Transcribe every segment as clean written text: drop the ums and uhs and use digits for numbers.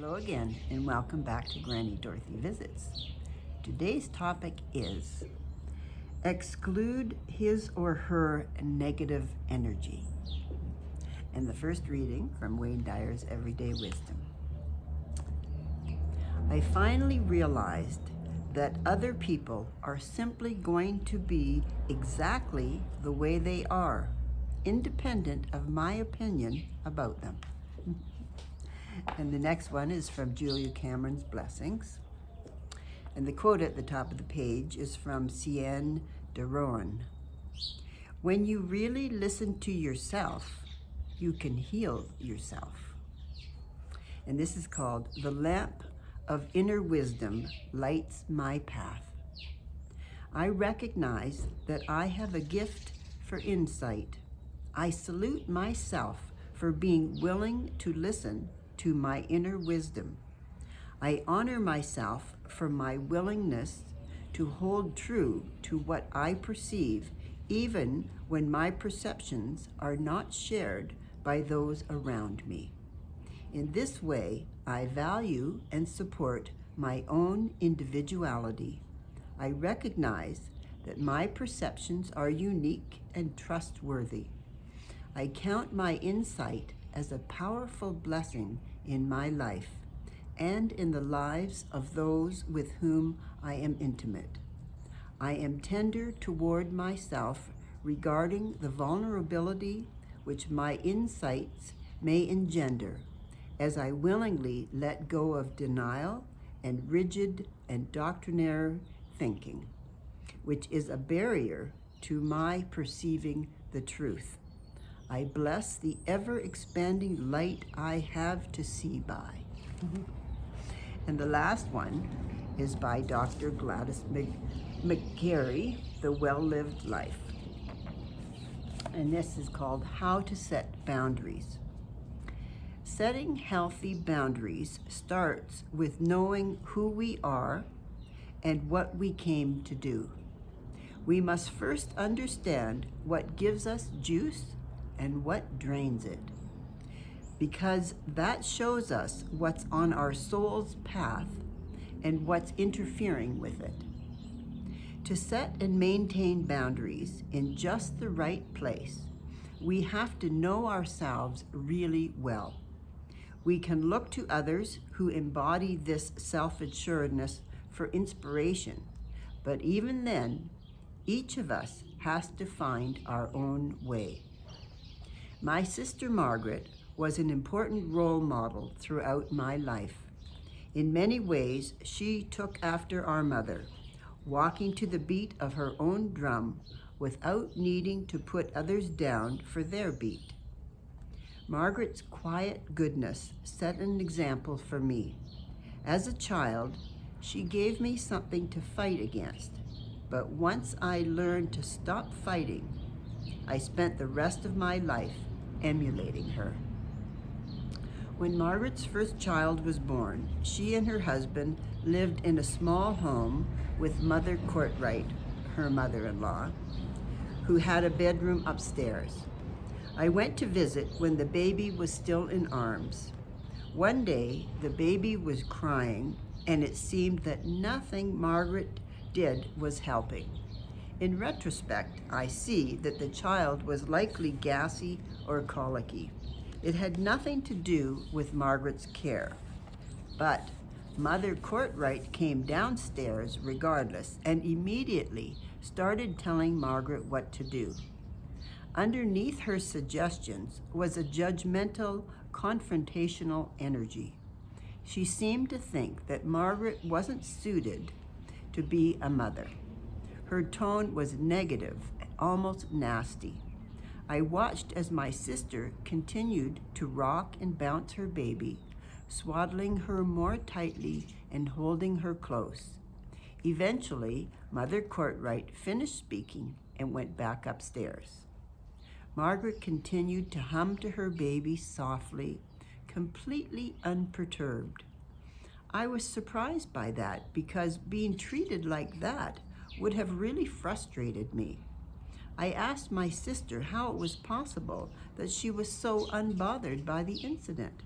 Hello again, and welcome back to Granny Dorothy Visits. Today's topic is exclude his or her negative energy. And the first reading from Wayne Dyer's Everyday Wisdom. I finally realized that other people are simply going to be exactly the way they are, independent of my opinion about them. And the next one is from Julia Cameron's Blessings. And the quote at the top of the page is from Cian de Rohan. When you really listen to yourself, you can heal yourself. And this is called The Lamp of Inner Wisdom Lights My Path. I recognize that I have a gift for insight. I salute myself for being willing to listen to my inner wisdom. I honor myself for my willingness to hold true to what I perceive, even when my perceptions are not shared by those around me. In this way, I value and support my own individuality. I recognize that my perceptions are unique and trustworthy. I count my insight as a powerful blessing in my life and in the lives of those with whom I am intimate. I am tender toward myself regarding the vulnerability which my insights may engender, as I willingly let go of denial and rigid and doctrinaire thinking, which is a barrier to my perceiving the truth. I bless the ever-expanding light I have to see by. And the last one is by Dr. Gladis McGary, The Well-Lived Life. And this is called How to Set Boundaries. Setting healthy boundaries starts with knowing who we are and what we came to do. We must first understand what gives us juice and what drains it, because that shows us what's on our soul's path and what's interfering with it. To set and maintain boundaries in just the right place, we have to know ourselves really well. We can look to others who embody this self-assuredness for inspiration, but even then, each of us has to find our own way. My sister Margaret was an important role model throughout my life. In many ways, she took after our mother, walking to the beat of her own drum without needing to put others down for their beat. Margaret's quiet goodness set an example for me. As a child, she gave me something to fight against, but once I learned to stop fighting, I spent the rest of my life emulating her. When Margaret's first child was born, she and her husband lived in a small home with Mother Courtwright, her mother-in-law, who had a bedroom upstairs. I went to visit when the baby was still in arms. One day, the baby was crying, and it seemed that nothing Margaret did was helping. In retrospect, I see that the child was likely gassy or colicky. It had nothing to do with Margaret's care. But Mother Courtwright came downstairs regardless and immediately started telling Margaret what to do. Underneath her suggestions was a judgmental, confrontational energy. She seemed to think that Margaret wasn't suited to be a mother. Her tone was negative, almost nasty. I watched as my sister continued to rock and bounce her baby, swaddling her more tightly and holding her close. Eventually, Mother Courtwright finished speaking and went back upstairs. Margaret continued to hum to her baby softly, completely unperturbed. I was surprised by that because being treated like that would have really frustrated me. I asked my sister how it was possible that she was so unbothered by the incident.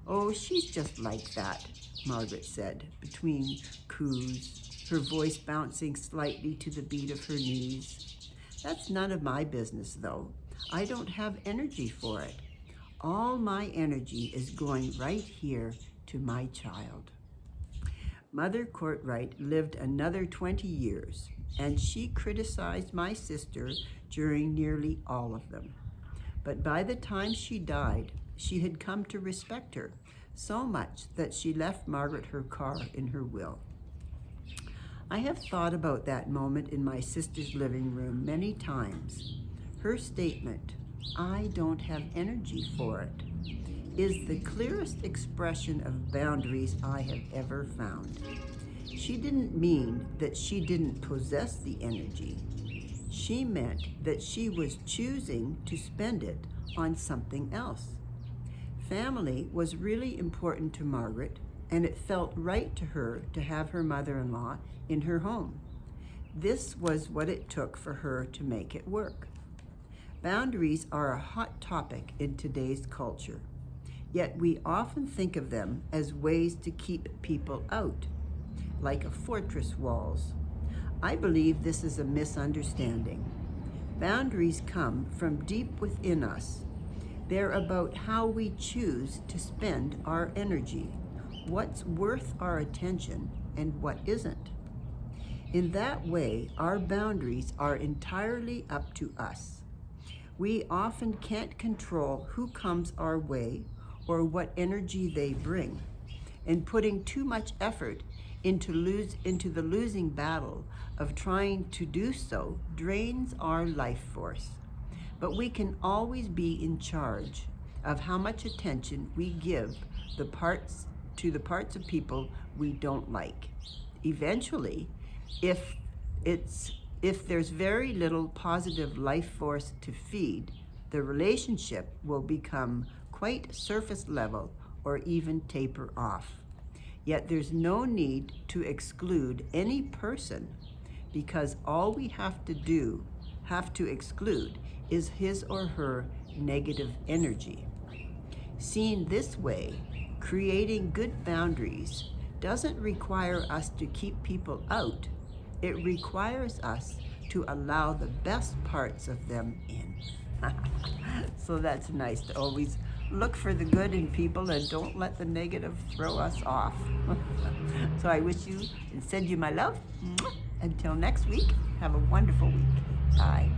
"Oh, she's just like that," Margaret said, between coos, her voice bouncing slightly to the beat of her knees. "That's none of my business, though. I don't have energy for it. All my energy is going right here to my child." Mother Courtwright lived another 20 years, and she criticized my sister during nearly all of them. But by the time she died, she had come to respect her so much that she left Margaret her car in her will. I have thought about that moment in my sister's living room many times. Her statement, "I don't have energy for it," is the clearest expression of boundaries I have ever found. She didn't mean that she didn't possess the energy. She meant that she was choosing to spend it on something else. Family was really important to Margaret, and it felt right to her to have her mother-in-law in her home. This was what it took for her to make it work. Boundaries are a hot topic in today's culture, yet we often think of them as ways to keep people out, like a fortress walls. I believe this is a misunderstanding. Boundaries come from deep within us. They're about how we choose to spend our energy, what's worth our attention and what isn't. In that way, our boundaries are entirely up to us. We often can't control who comes our way or what energy they bring, and putting too much effort into the losing battle of trying to do so drains our life force. But we can always be in charge of how much attention we give to the parts of people we don't like. Eventually, if there's very little positive life force to feed, the relationship will become quite surface level or even taper off. Yet there's no need to exclude any person, because all we have to exclude is his or her negative energy. Seen this way, creating good boundaries doesn't require us to keep people out. It requires us to allow the best parts of them in. So that's nice to always look for the good in people and don't let the negative throw us off. So I wish you and send you my love. Until next week, have a wonderful week. Bye.